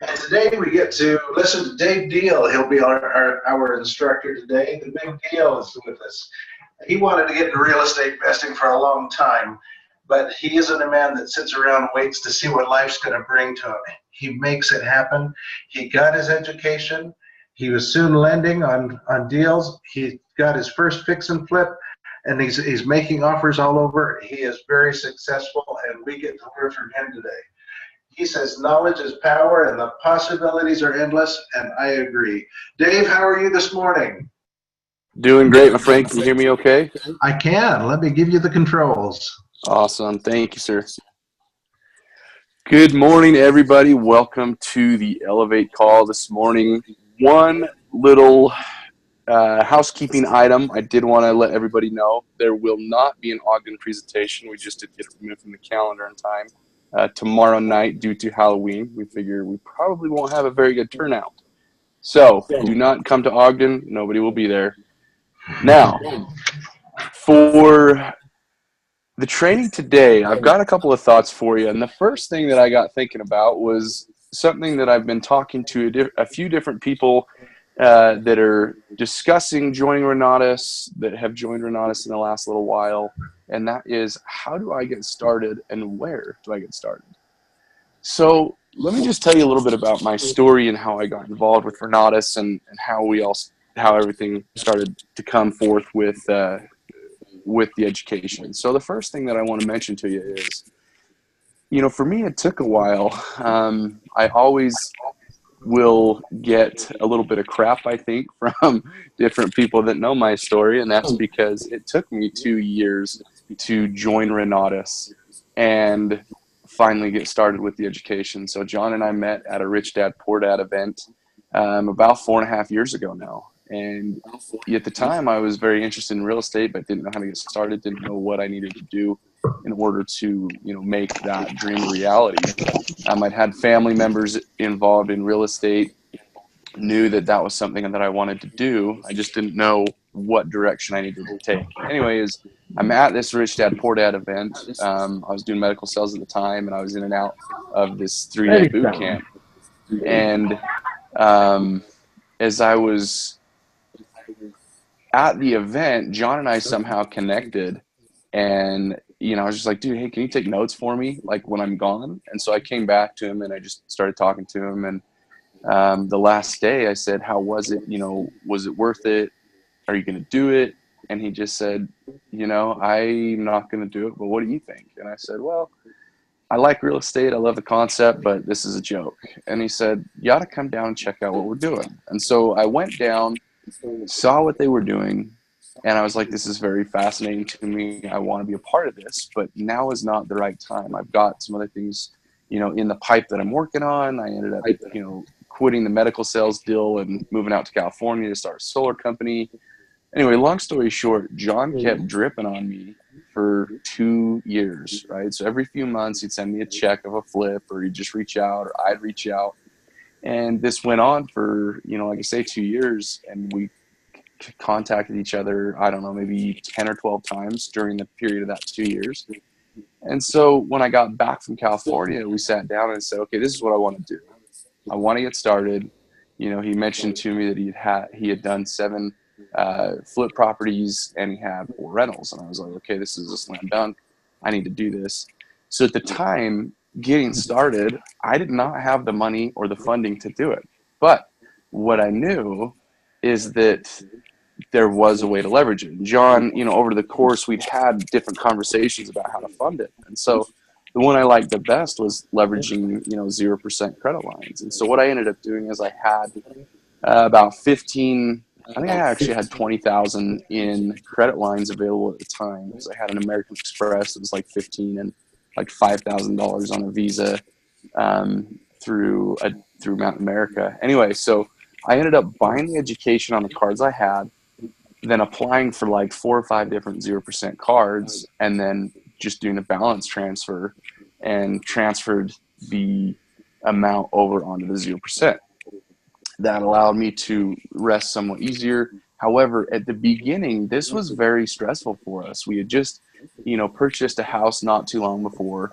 And today we get to listen to Dehl. He'll be our instructor today. The big deal is with us. He wanted to get into real estate investing for a long time, but he isn't a man that sits around and waits to see what life's going to bring to him. He makes it happen. He got his education. He was soon lending on deals. He got his first fix and flip, and he's making offers all over. He is very successful, and we get to learn from him today. He says knowledge is power and the possibilities are endless, and I agree. Dave, how are you this morning? Doing great, my friend. Can you hear me okay? I can. Let me give you the controls. Awesome. Thank you, sir. Good morning, everybody. Welcome to the Elevate call this morning. One little housekeeping item I did want to let everybody know. There will not be an Ogden presentation. We just did get it removed from the calendar in time. Tomorrow night, due to Halloween, we figure we probably won't have a very good turnout. So do not come to Ogden. Nobody will be there. Now, for the training today, I've got a couple of thoughts for you. And the first thing that I got thinking about was something that I've been talking to a few different people that are discussing joining Renatus, that have joined Renatus in the last little while. And that is, how do I get started and where do I get started? So let me just tell you a little bit about my story and how I got involved with Renatus and how everything started to come forth with the education. So the first thing that I want to mention to you is, for me, it took a while. I always will get a little bit of crap, I think, from different people that know my story, and that's because it took me 2 years to join Renatus and finally get started with the education. So John and I met at a Rich Dad Poor Dad event about 4.5 years ago now. And at the time, I was very interested in real estate, but didn't know how to get started, didn't know what I needed to do in order to, make that dream a reality. I'd had family members involved in real estate, knew that was something that I wanted to do. I just didn't know what direction I needed to take. Anyways, I'm at this Rich Dad Poor Dad event. I was doing medical sales at the time, and I was in and out of this 3-day boot camp. And as I was at the event, John and I somehow connected, and I was just like, dude, hey, can you take notes for me, like when I'm gone? And so I came back to him and I just started talking to him. And the last day I said, how was it? Was it worth it? Are you going to do it? And he just said, I'm not going to do it, but what do you think? And I said, well, I like real estate. I love the concept, but this is a joke. And he said, you ought to come down and check out what we're doing. And so I went down, saw what they were doing, and I was like, this is very fascinating to me. I want to be a part of this, but now is not the right time. I've got some other things, in the pipe that I'm working on. I ended up, quitting the medical sales deal and moving out to California to start a solar company. Anyway, long story short, John kept dripping on me for 2 years, right? So every few months he'd send me a check of a flip, or he'd just reach out, or I'd reach out. And this went on for, like I say, 2 years, and we contacted each other, I don't know, maybe 10 or 12 times during the period of that 2 years. And so when I got back from California, we sat down and said, okay, this is what I want to do. I want to get started. He mentioned to me that he had done 7 flip properties and he had 4 rentals. And I was like, okay, this is a slam dunk. I need to do this. So at the time, getting started, I did not have the money or the funding to do it. But what I knew is that there was a way to leverage it. And John, over the course, we'd had different conversations about how to fund it. And so the one I liked the best was leveraging, 0% credit lines. And so what I ended up doing is I had about 15, I think I actually had 20,000 in credit lines available at the time, because I had an American Express that was like 15 and like $5,000 on a Visa through Mountain America. Anyway, so I ended up buying the education on the cards I had, then applying for like 4 or 5 different 0% cards, and then just doing a balance transfer and transferred the amount over onto the 0%. That allowed me to rest somewhat easier. However, at the beginning, this was very stressful for us. We had just, purchased a house not too long before.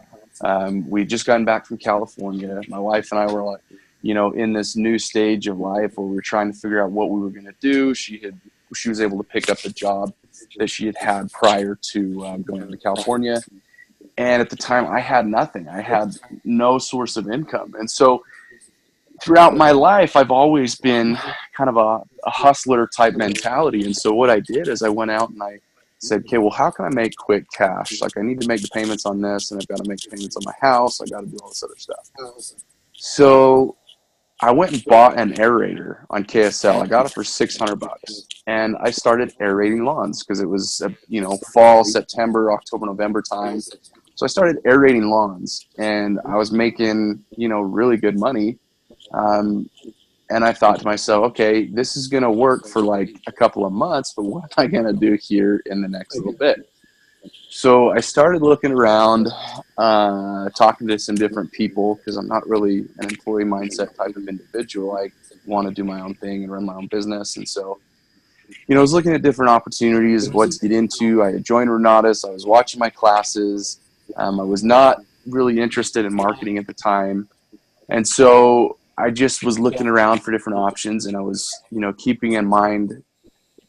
We had just gotten back from California. My wife and I were like, in this new stage of life where we were trying to figure out what we were going to do. She was able to pick up the job that she had prior to going to California. And at the time, I had nothing. I had no source of income. And so throughout my life, I've always been kind of a hustler type mentality. And so what I did is I went out and I said, okay, well, how can I make quick cash? Like, I need to make the payments on this, and I've got to make payments on my house. I got to do all this other stuff. So I went and bought an aerator on KSL. I got it for $600, and I started aerating lawns because it was fall, September, October, November time. So I started aerating lawns, and I was making really good money. And I thought to myself, okay, this is going to work for like a couple of months, but what am I going to do here in the next little bit? So I started looking around, talking to some different people, because I'm not really an employee mindset type of individual. I want to do my own thing and run my own business. And so, I was looking at different opportunities of what to get into. I had joined Renatus. I was watching my classes. I was not really interested in marketing at the time. And so I just was looking around for different options, and I was, keeping in mind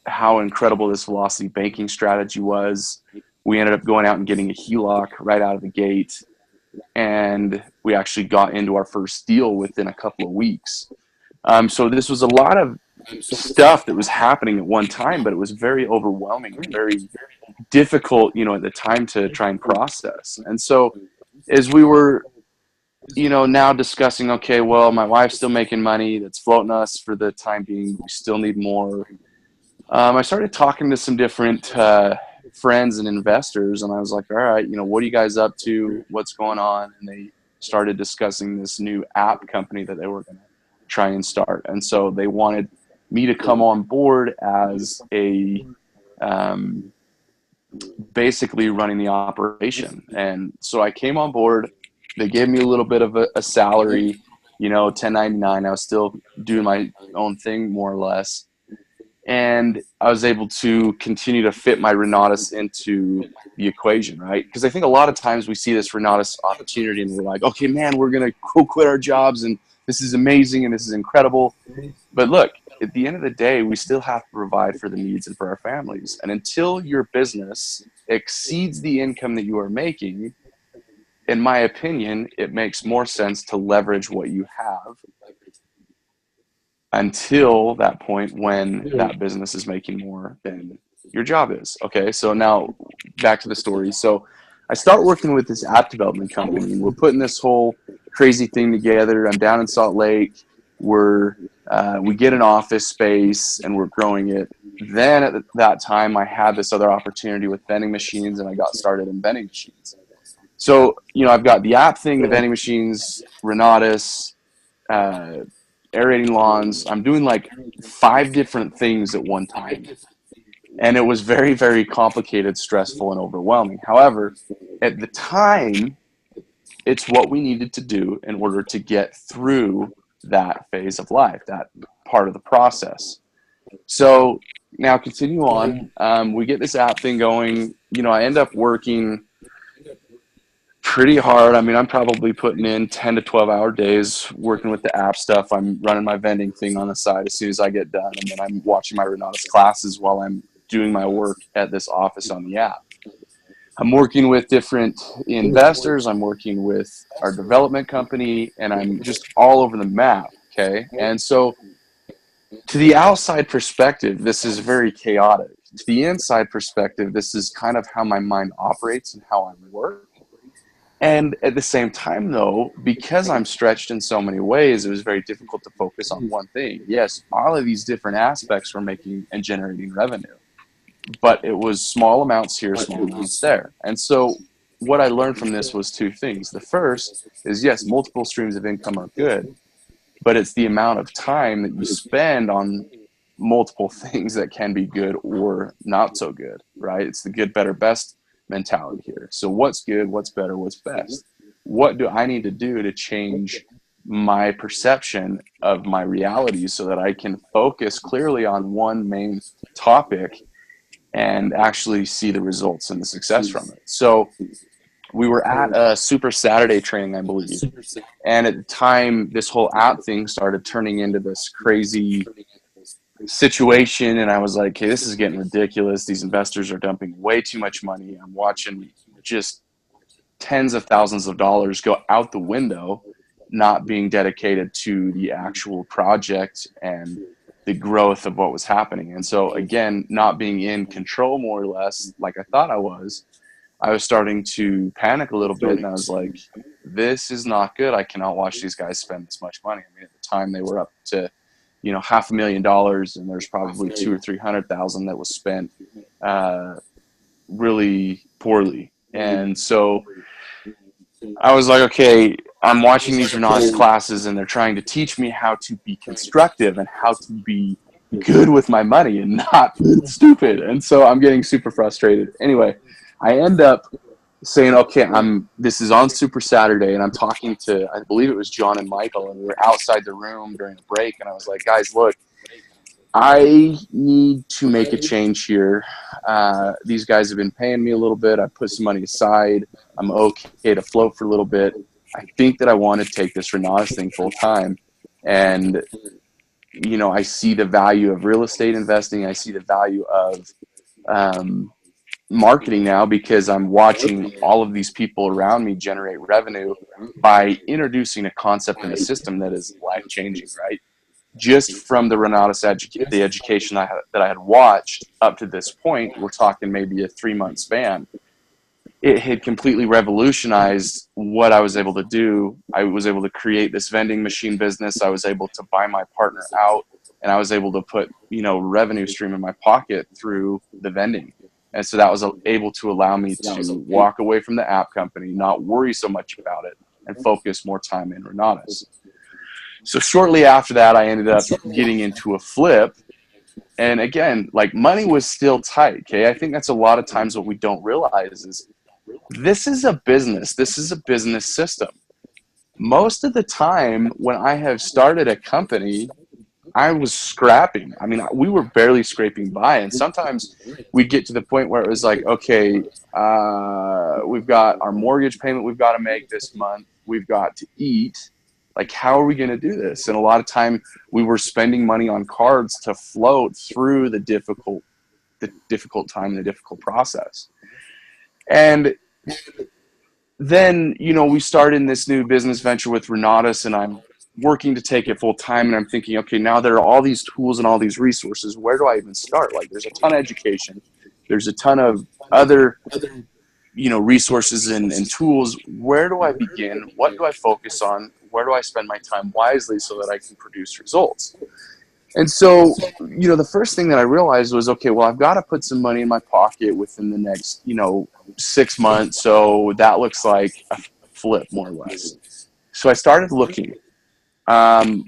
how incredible this velocity banking strategy was. We ended up going out and getting a HELOC right out of the gate, and we actually got into our first deal within a couple of weeks. So this was a lot of stuff that was happening at one time, but it was very overwhelming and very difficult, at the time to try and process. And so as we were now discussing, okay, well, my wife's still making money that's floating us for the time being. We still need more. I started talking to some different friends and investors, and I was like, all right, what are you guys up to? What's going on? And they started discussing this new app company that they were going to try and start. And so they wanted me to come on board as basically running the operation. And so I came on board. They gave me a little bit of a salary, 1099. I was still doing my own thing more or less. And I was able to continue to fit my Renatus into the equation, right? Because I think a lot of times we see this Renatus opportunity and we're like, okay, man, we're going to go quit our jobs and this is amazing and this is incredible. But look, at the end of the day, we still have to provide for the needs and for our families. And until your business exceeds the income that you are making, in my opinion, it makes more sense to leverage what you have until that point when that business is making more than your job is. Okay, so now back to the story. So I start working with this app development company, and we're putting this whole crazy thing together. I'm down in Salt Lake. We get an office space, and we're growing it. Then at that time, I had this other opportunity with vending machines, and I got started in vending machines. So, I've got the app thing, the vending machines, Renatus, aerating lawns. I'm doing like 5 different things at one time. And it was very, very complicated, stressful, and overwhelming. However, at the time, it's what we needed to do in order to get through that phase of life, that part of the process. So now continue on. We get this app thing going. I end up working pretty hard. I mean, I'm probably putting in 10 to 12-hour days working with the app stuff. I'm running my vending thing on the side as soon as I get done, and then I'm watching my Renatus classes while I'm doing my work at this office on the app. I'm working with different investors. I'm working with our development company, and I'm just all over the map, okay? And so to the outside perspective, this is very chaotic. To the inside perspective, this is kind of how my mind operates and how I work. And at the same time, though, because I'm stretched in so many ways, it was very difficult to focus on one thing. Yes, all of these different aspects were making and generating revenue, but it was small amounts here, small amounts there. And so what I learned from this was 2 things. The first is, yes, multiple streams of income are good, but it's the amount of time that you spend on multiple things that can be good or not so good, right? It's the good, better, best mentality here. So what's good, what's better, what's best? What do I need to do to change my perception of my reality so that I can focus clearly on one main topic and actually see the results and the success from it? So we were at a Super Saturday training, I believe. And at the time, this whole app thing started turning into this crazy situation. And I was like, hey, this is getting ridiculous. These investors are dumping way too much money. I'm watching just tens of thousands of dollars go out the window, not being dedicated to the actual project and the growth of what was happening. And so, again, not being in control more or less like I thought I was starting to panic a little bit. And I was like, this is not good. I cannot watch these guys spend this much money. I mean, at the time they were up to, $500,000, and there's probably 200,000 or 300,000 that was spent really poorly. And so I was like, okay, I'm watching these Renatus classes, and they're trying to teach me how to be constructive and how to be good with my money and not stupid. And so I'm getting super frustrated. Anyway, I end up saying, okay, this is on Super Saturday, and I'm talking to, I believe it was John and Michael, and we were outside the room during a break, and I was like, guys, look, I need to make a change here. These guys have been paying me a little bit. I put some money aside. I'm okay to float for a little bit. I think that I want to take this Renatus thing full time. And, I see the value of real estate investing. I see the value of marketing now, because I'm watching all of these people around me generate revenue by introducing a concept and a system that is life-changing, right? Just from the Renatus the education that I had watched up to this point, we're talking maybe a 3-month span, it had completely revolutionized what I was able to do. I was able to create this vending machine business. I was able to buy my partner out, and I was able to put, revenue stream in my pocket through the vending. And so that was able to allow me to walk away from the app company, not worry so much about it, and focus more time in Renatus. So shortly after that, I ended up getting into a flip. And again, like, money was still tight. Okay. I think that's a lot of times what we don't realize is this is a business. This is a business system. Most of the time when I have started a company, I was scrapping. I mean, we were barely scraping by. And sometimes we'd get to the point where it was like, okay, we've got our mortgage payment we've got to make this month. We've got to eat. Like, how are we going to do this? And a lot of time we were spending money on cards to float through the difficult time, the difficult process. And then, we started in this new business venture with Renatus, and I'm working to take it full time. And I'm thinking, okay, now there are all these tools and all these resources. Where do I even start? Like, there's a ton of education. There's a ton of other resources and tools. Where do I begin? What do I focus on? Where do I spend my time wisely so that I can produce results? And so, the first thing that I realized was, okay, well, I've got to put some money in my pocket within the next, 6 months. So that looks like a flip, more or less. So I started looking. I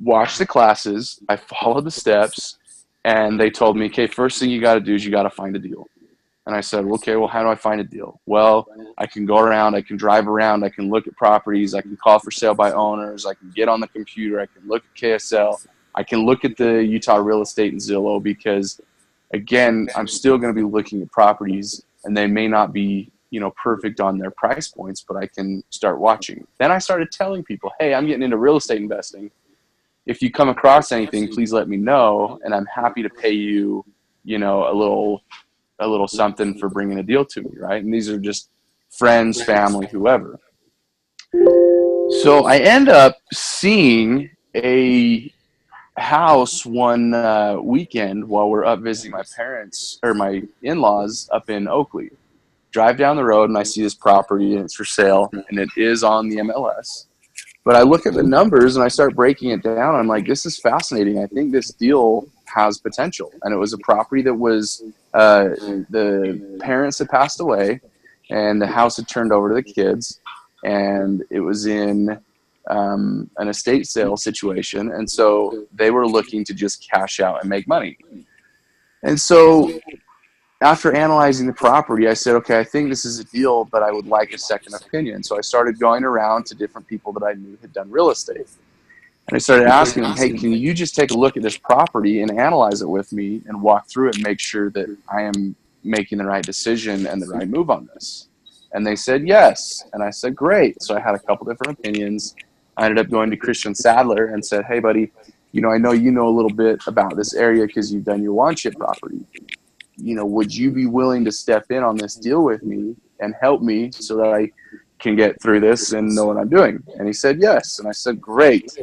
watched the classes. I followed the steps, and they told me, okay, first thing you got to do is you got to find a deal. And I said, okay, well, how do I find a deal? Well, I can go around, I can drive around, I can look at properties, I can call for sale by owners, I can get on the computer, I can look at KSL, I can look at the Utah Real Estate and Zillow, because, again, I'm still going to be looking at properties, and they may not be, perfect on their price points, but I can start watching. Then I started telling people, hey, I'm getting into real estate investing. If you come across anything, please let me know, and I'm happy to pay you, a little something for bringing a deal to me, right? And these are just friends, family, whoever. So I end up seeing a house one weekend while we're up visiting my parents, or my in-laws, up in Oakley. Drive down the road, and I see this property, and it's for sale, and it is on the MLS. But I look at the numbers, and I start breaking it down. I'm like, this is fascinating. I think this deal has potential. And it was a property that was, the parents had passed away, and the house had turned over to the kids, and it was in an estate sale situation. And so they were looking to just cash out and make money. And so after analyzing the property, I said, okay, I think this is a deal, but I would like a second opinion. So I started going around to different people that I knew had done real estate. And I started asking them, hey, can you just take a look at this property and analyze it with me and walk through it and make sure that I am, making the right decision and the right move on this? And they said yes. And I said, great. So I had a couple different opinions. I ended up going to Christian Sadler and said, hey, buddy, I know you know a little bit about this area because you've done your lawn chip property. Would you be willing to step in on this deal with me and help me so that I can get through this and know what I'm doing? And he said yes. And I said, great.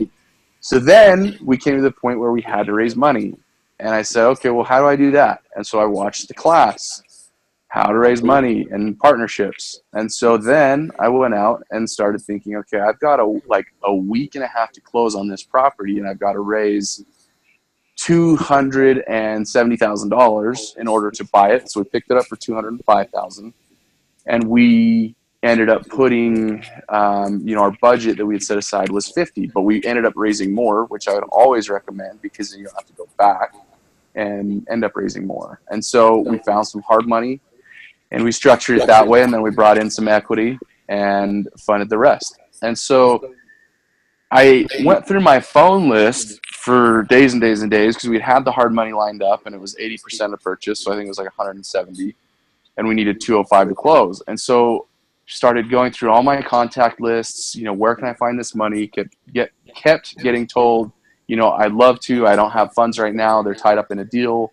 So then we came to the point where we had to raise money. And I said, okay, well, how do I do that? And so I watched the class, how to raise money and partnerships. And so then I went out and started thinking, okay, I've got a week and a half to close on this property, and I've got to raise $270,000 in order to buy it. So we picked it up for $205,000, and we ended up putting, our budget that we had set aside was 50, but we ended up raising more, which I would always recommend because then you don't have to go back and end up raising more. And so we found some hard money, and we structured it that way, and then we brought in some equity and funded the rest. And so I went through my phone list for days and days and days because we'd had the hard money lined up, and it was 80% of purchase, so I think it was like 170, and we needed 205 to close. And so started going through all my contact lists, where can I find this money? Kept getting told, I'd love to, I don't have funds right now, they're tied up in a deal.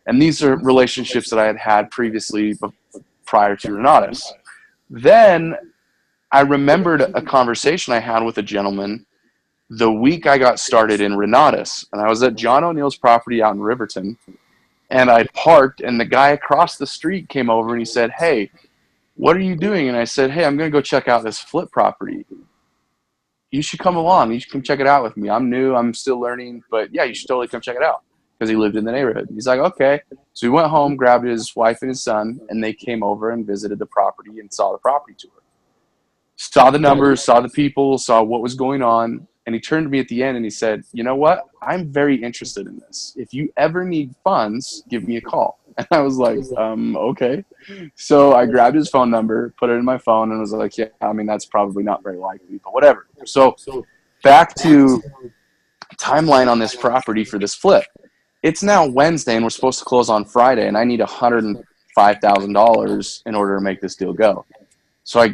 And these are relationships that I had previously prior to Renatus. Then I remembered a conversation I had with a gentleman the week I got started in Renatus. And I was at John O'Neill's property out in Riverton. And I parked, and the guy across the street came over and he said, hey, what are you doing? And I said, hey, I'm going to go check out this flip property. You should come along. You should come check it out with me. I'm new. I'm still learning. But, yeah, you should totally come check it out, because he lived in the neighborhood. He's like, okay. So he went home, grabbed his wife and his son, and they came over and visited the property and saw the property tour. Saw the numbers, saw the people, saw what was going on. And he turned to me at the end and he said, you know what? I'm very interested in this. If you ever need funds, give me a call. And I was like, okay. So I grabbed his phone number, put it in my phone, and was like, yeah, that's probably not very likely, but whatever. So back to timeline on this property for this flip. It's now Wednesday, and we're supposed to close on Friday, and I need $105,000 in order to make this deal go. So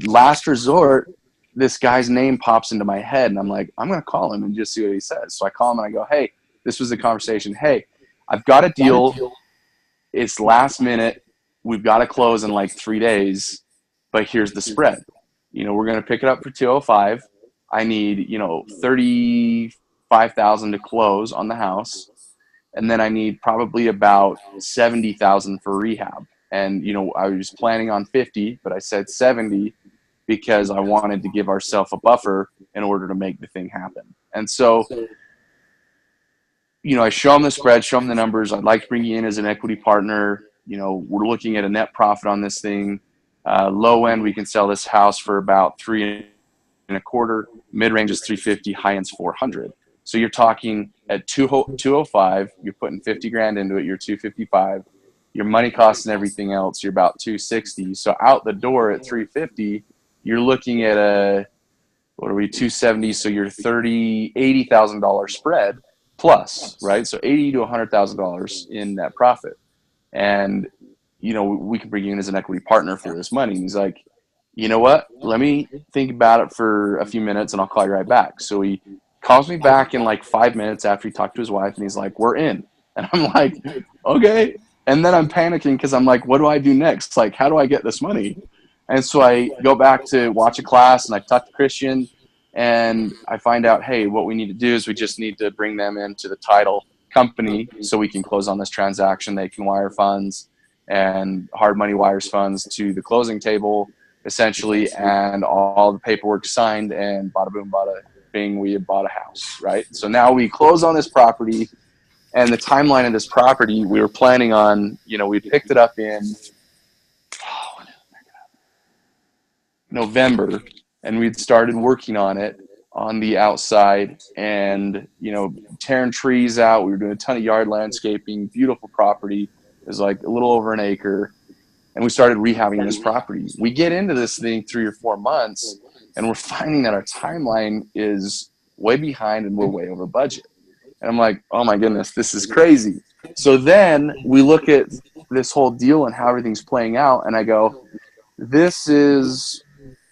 last resort, this guy's name pops into my head, and I'm like, I'm going to call him and just see what he says. So I call him and I go, hey, this was the conversation. Hey, I've got a deal. It's last minute. We've got to close in like 3 days, but here's the spread. We're going to pick it up for 205. I need, 35,000 to close on the house. And then I need probably about 70,000 for rehab. And, I was planning on 50, but I said 70 because I wanted to give ourselves a buffer in order to make the thing happen. And so, I show them the spread, show them the numbers. I'd like to bring you in as an equity partner. We're looking at a net profit on this thing. Low end, we can sell this house for about 3.25. Mid range is 350, high end's 400. So you're talking at 205, you're putting 50 grand into it, you're 255. Your money costs and everything else, you're about 260. So out the door at 350, you're looking at a, 270. So you're $80,000 spread plus, right? So $80,000 to $100,000 in net profit. And, we can bring you in as an equity partner for this money. And he's like, you know what? Let me think about it for a few minutes and I'll call you right back. So he calls me back in like 5 minutes after he talked to his wife, and he's like, we're in. And I'm like, okay. And then I'm panicking because I'm like, what do I do next? Like, how do I get this money? And so I go back to watch a class, and I talk to Christian, and I find out, hey, what we need to do is we just need to bring them into the title company so we can close on this transaction. They can wire funds, and hard money wires funds to the closing table, essentially, and all the paperwork signed, and bada boom, bada bing, we had bought a house, right? So now we close on this property. And the timeline of this property, we were planning on, we picked it up in November, and we'd started working on it on the outside and, tearing trees out. We were doing a ton of yard landscaping, beautiful property. It was like a little over an acre. And we started rehabbing this property. We get into this thing 3 or 4 months, and we're finding that our timeline is way behind and we're way over budget. And I'm like, oh my goodness, this is crazy. So then we look at this whole deal and how everything's playing out, and I go, this is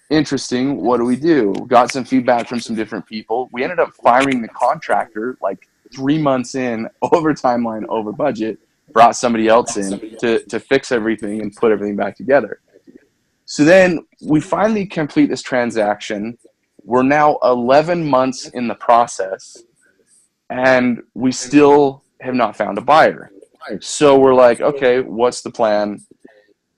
interesting. What do we do? Got some feedback from some different people. We ended up firing the contractor like 3 months in, over timeline, over budget, brought somebody else in to fix everything and put everything back together. So then we finally complete this transaction. We're now 11 months in the process, and we still have not found a buyer. So we're like, okay, what's the plan?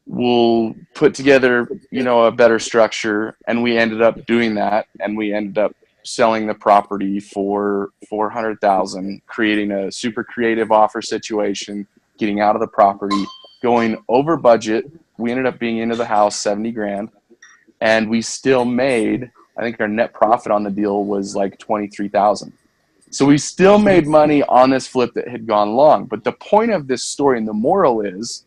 We'll put together, a better structure. And we ended up doing that. And we ended up selling the property for $400,000, creating a super creative offer situation, getting out of the property, going over budget. We ended up being into the house 70 grand. And we still made, I think our net profit on the deal was like 23,000. So we still made money on this flip that had gone long. But the point of this story and the moral is,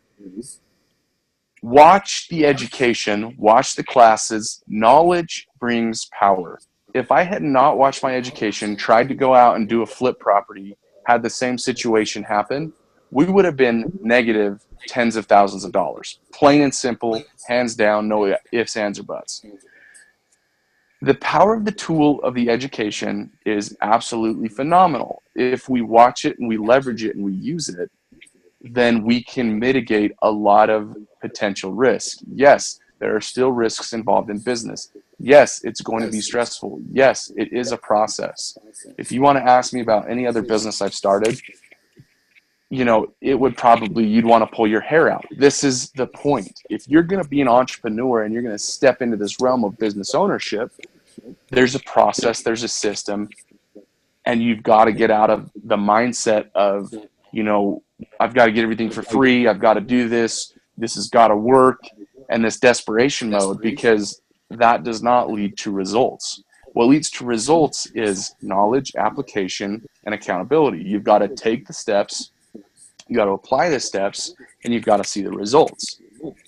watch the education, watch the classes. Knowledge brings power. If I had not watched my education, tried to go out and do a flip property, had the same situation happen, we would have been negative tens of thousands of dollars. Plain and simple, hands down, no ifs, ands, or buts. The power of the tool of the education is absolutely phenomenal. If we watch it and we leverage it and we use it, then we can mitigate a lot of potential risk. Yes, there are still risks involved in business. Yes, it's going to be stressful. Yes, it is a process. If you want to ask me about any other business I've started, it would probably, you'd want to pull your hair out. This is the point. If you're going to be an entrepreneur and you're going to step into this realm of business ownership, there's a process, there's a system, and you've got to get out of the mindset of, I've got to get everything for free. I've got to do this. This has got to work. And this desperation mode, because that does not lead to results. What leads to results is knowledge, application, and accountability. You've got to take the steps, you got to apply the steps, and you've got to see the results.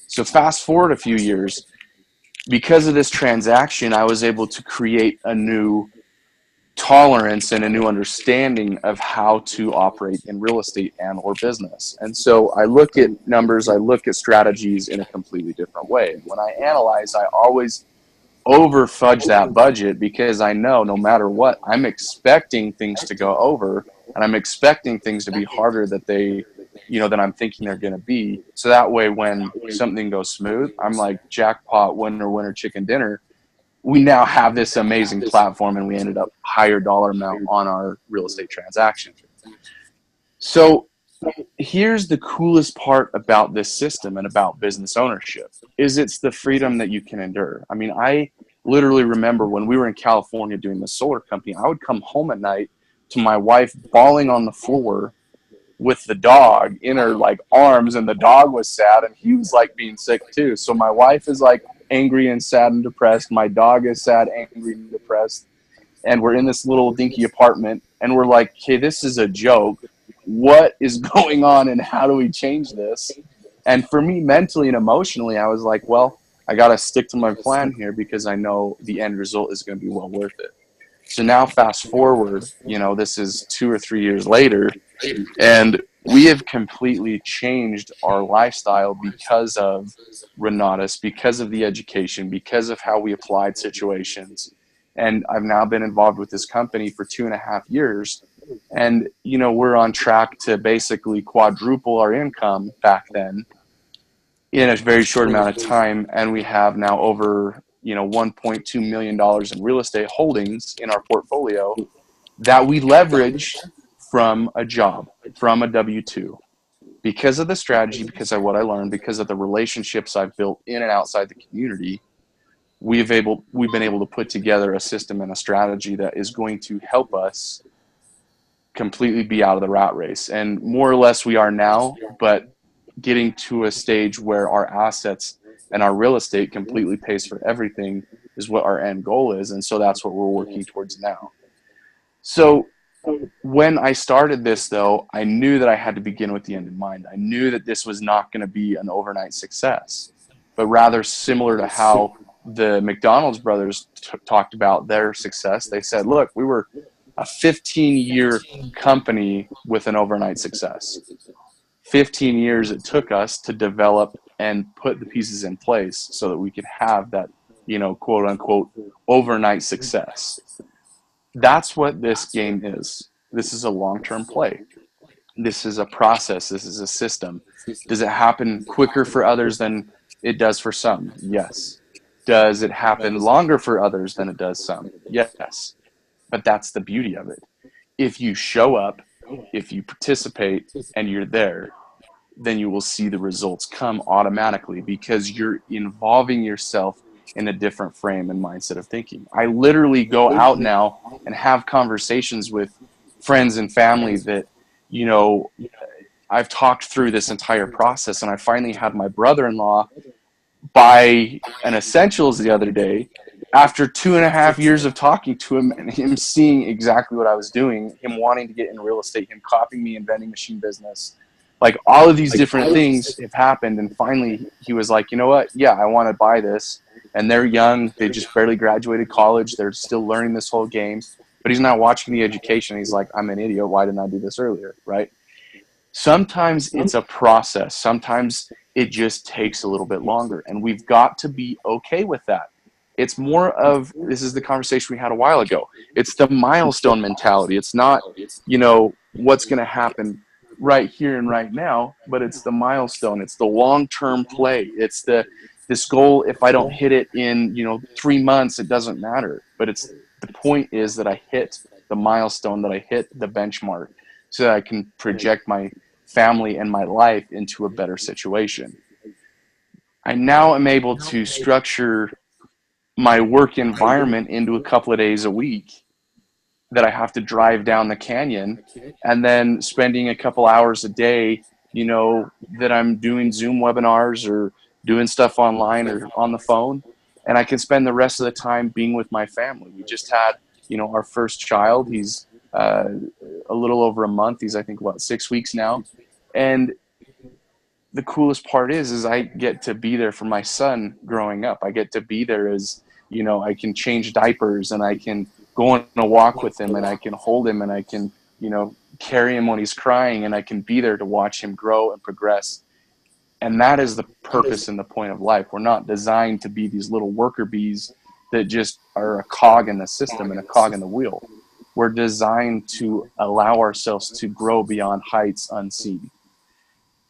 So fast forward a few years, because of this transaction, I was able to create a new tolerance and a new understanding of how to operate in real estate and or business. And so I look at numbers, I look at strategies in a completely different way. When I analyze, I always over fudge that budget, because I know no matter what, I'm expecting things to go over, and I'm expecting things to be harder than I'm thinking they're going to be. So that way, when something goes smooth, I'm like, jackpot, winner, chicken dinner. We now have this amazing platform, and we ended up higher dollar amount on our real estate transaction. So here's the coolest part about this system and about business ownership is it's the freedom that you can endure. I mean, I literally remember when we were in California doing the solar company, I would come home at night to my wife bawling on the floor with the dog in her arms, and the dog was sad and he was being sick too. So my wife is angry and sad and depressed. My dog is sad, angry, and depressed. And we're in this little dinky apartment, and we're like, okay, this is a joke. What is going on, and how do we change this? And for me, mentally and emotionally, I was like, well, I got to stick to my plan here, because I know the end result is going to be well worth it. So now fast forward, this is 2 or 3 years later, and we have completely changed our lifestyle because of Renatus, because of the education, because of how we applied situations. And I've now been involved with this company for 2.5 years. And, we're on track to basically quadruple our income back then in a very short amount of time. And we have now over, $1.2 million in real estate holdings in our portfolio that we leveraged from a job, from a W-2. Because of the strategy, because of what I learned, because of the relationships I've built in and outside the community, we've been able to put together a system and a strategy that is going to help us completely be out of the rat race. And more or less we are now, but getting to a stage where our assets and our real estate completely pays for everything is what our end goal is. And so that's what we're working towards now. So when I started this, though, I knew that I had to begin with the end in mind. I knew that this was not going to be an overnight success, but rather similar to how the McDonald's brothers talked about their success. They said, look, we were a 15-year company with an overnight success. 15 years it took us to develop and put the pieces in place so that we could have that, quote unquote, overnight success. That's what this game is. This is a long-term play. This is a process. This is a system. Does it happen quicker for others than it does for some? Yes. Does it happen longer for others than it does some? Yes. But that's the beauty of it. If you show up, if you participate, and you're there, then you will see the results come automatically because you're involving yourself in a different frame and mindset of thinking. I literally go out now and have conversations with friends and family that, I've talked through this entire process, and I finally had my brother-in-law buy an essentials the other day after 2.5 years of talking to him and him seeing exactly what I was doing, him wanting to get in real estate, him copying me in vending machine business. Like, all of these different things have happened, and finally he was like, you know what? Yeah, I want to buy this. And they're young. They just barely graduated college. They're still learning this whole game. But he's not watching the education. He's like, I'm an idiot. Why didn't I do this earlier? Right? Sometimes it's a process. Sometimes it just takes a little bit longer. And we've got to be okay with that. It's more of, this is the conversation we had a while ago. It's the milestone mentality. It's not, what's going to happen right here and right now, but it's the milestone. It's the long-term play. It's this goal. If I don't hit it in, 3 months, it doesn't matter. But the point is that I hit the milestone, that I hit the benchmark, so that I can project my family and my life into a better situation. I now am able to structure my work environment into a couple of days a week that I have to drive down the canyon, and then spending a couple hours a day, that I'm doing Zoom webinars or doing stuff online or on the phone. And I can spend the rest of the time being with my family. We just had, our first child. He's a little over a month. He's, I think, about 6 weeks now. And the coolest part is I get to be there for my son growing up. I get to be there as, I can change diapers, and I can go on a walk with him, and I can hold him, and I can, carry him when he's crying, and I can be there to watch him grow and progress. And that is the purpose and the point of life. We're not designed to be these little worker bees that just are a cog in the system and a cog in the wheel. We're designed to allow ourselves to grow beyond heights unseen.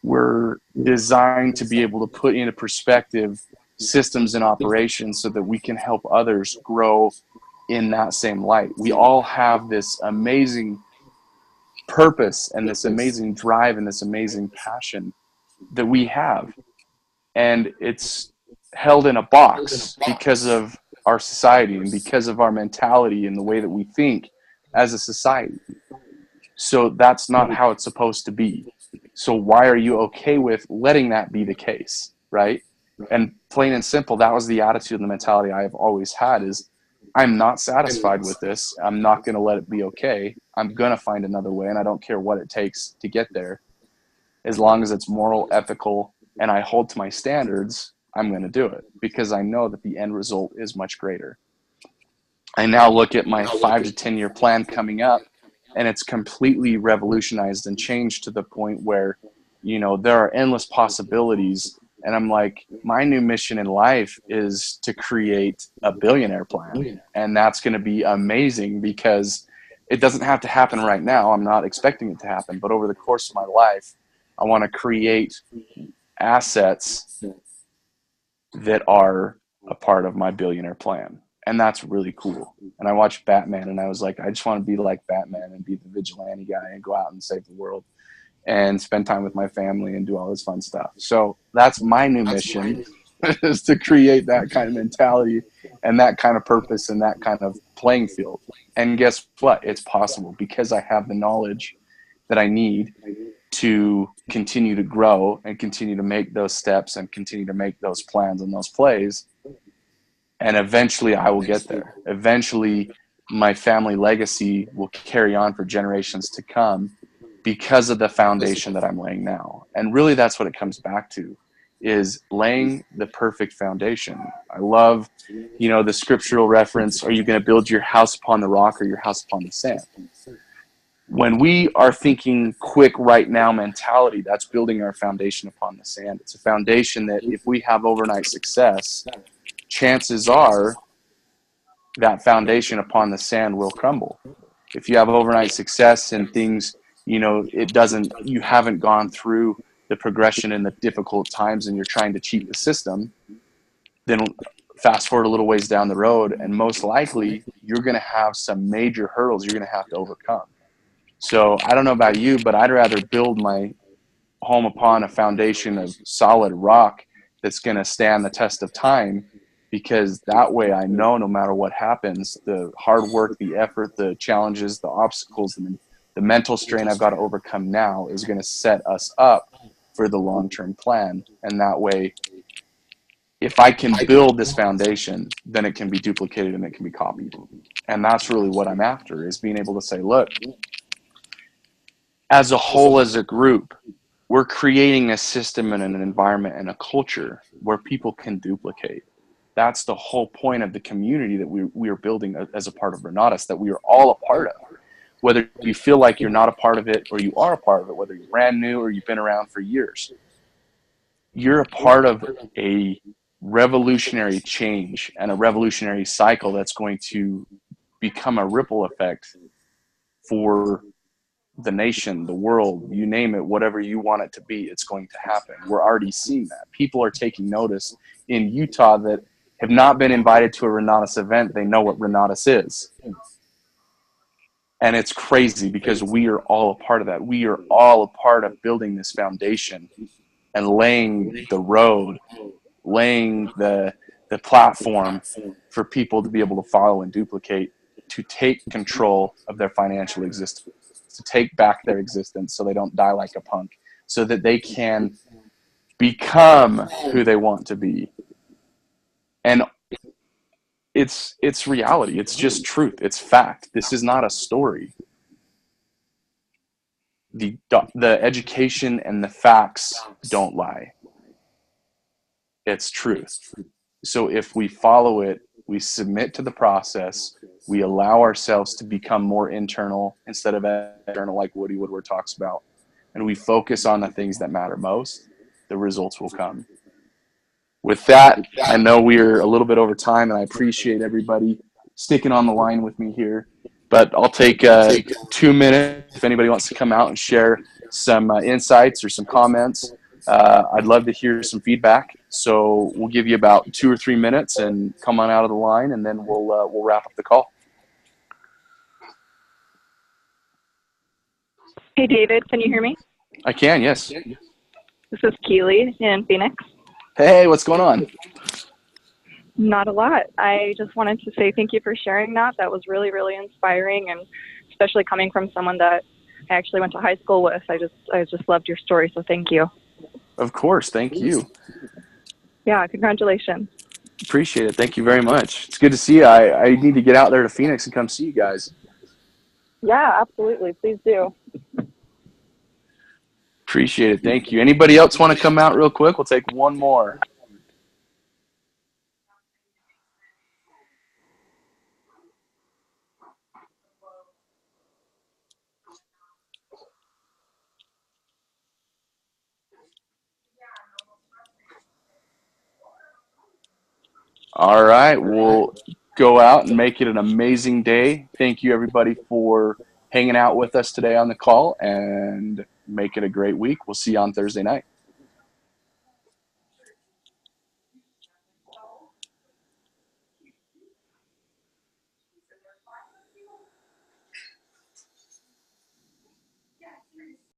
We're designed to be able to put into perspective systems and operations so that we can help others grow in that same light. We all have this amazing purpose and this amazing drive and this amazing passion that we have. And it's held in a box because of our society and because of our mentality and the way that we think as a society. So that's not how it's supposed to be. So why are you okay with letting that be the case, right? And plain and simple, that was the attitude and the mentality I have always had is, I'm not satisfied with this. I'm not going to let it be okay. I'm going to find another way, and I don't care what it takes to get there. As long as it's moral, ethical, and I hold to my standards, I'm going to do it because I know that the end result is much greater. I now look at my 5 to 10 year plan coming up, and it's completely revolutionized and changed to the point where, there are endless possibilities. And I'm like, my new mission in life is to create a billionaire plan. And that's going to be amazing because it doesn't have to happen right now. I'm not expecting it to happen. But over the course of my life, I want to create assets that are a part of my billionaire plan. And that's really cool. And I watched Batman, and I was like, I just want to be like Batman and be the vigilante guy and go out and save the world and spend time with my family and do all this fun stuff. So that's my new mission is to create that kind of mentality and that kind of purpose and that kind of playing field. And guess what? It's possible because I have the knowledge that I need to continue to grow and continue to make those steps and continue to make those plans and those plays. And eventually I will get there. Eventually my family legacy will carry on for generations to come because of the foundation that I'm laying now. And really that's what it comes back to, is laying the perfect foundation. I love, the scriptural reference, are you going to build your house upon the rock or your house upon the sand? when we are thinking quick right now mentality, that's building our foundation upon the sand. It's a foundation that if we have overnight success, chances are that foundation upon the sand will crumble. If you have overnight success and things, you haven't gone through the progression in the difficult times and you're trying to cheat the system, then fast forward a little ways down the road, and most likely you're going to have some major hurdles you're going to have to overcome. So I don't know about you, but I'd rather build my home upon a foundation of solid rock that's going to stand the test of time, because that way I know no matter what happens, the hard work, the effort, the challenges, the obstacles, and the mental strain I've got to overcome now is going to set us up for the long-term plan. And that way, if I can build this foundation, then it can be duplicated and it can be copied. And that's really what I'm after, is being able to say, look, as a whole, as a group, we're creating a system and an environment and a culture where people can duplicate. That's the whole point of the community that we are building as a part of Renatus, that we are all a part of. Whether you feel like you're not a part of it or you are a part of it, whether you're brand new or you've been around for years, you're a part of a revolutionary change and a revolutionary cycle that's going to become a ripple effect for the nation, the world, you name it, whatever you want it to be, it's going to happen. We're already seeing that. People are taking notice in Utah that have not been invited to a Renatus event. They know what Renatus is. And it's crazy because we are all a part of that. We are all a part of building this foundation and laying the road, laying the platform for people to be able to follow and duplicate, to take control of their financial existence, to take back their existence so they don't die like a punk, so that they can become who they want to be. And it's reality. It's just truth. It's fact. This is not a story. The education and the facts don't lie. It's truth. So if we follow it, we submit to the process, we allow ourselves to become more internal instead of external, like Woody Woodward talks about, and we focus on the things that matter most, the results will come. With that, I know we're a little bit over time, and I appreciate everybody sticking on the line with me here. But I'll take 2 minutes if anybody wants to come out and share some insights or some comments. I'd love to hear some feedback. So we'll give you about 2 or 3 minutes and come on out of the line, and then we'll wrap up the call. Hey, David, can you hear me? I can, yes. This is Keely in Phoenix. Hey, what's going on? Not a lot. I just wanted to say thank you for sharing that. That was really, really inspiring, and especially coming from someone that I actually went to high school with. I just loved your story, so thank you. Of course, thank you. Yeah, congratulations. Appreciate it. Thank you very much. It's good to see you. I need to get out there to Phoenix and come see you guys. Yeah, absolutely. Please do. Appreciate it. Thank you. Anybody else want to come out real quick? We'll take one more. All right, we'll go out and make it an amazing day. Thank you, everybody, for hanging out with us today on the call, and make it a great week. We'll see you on Thursday night.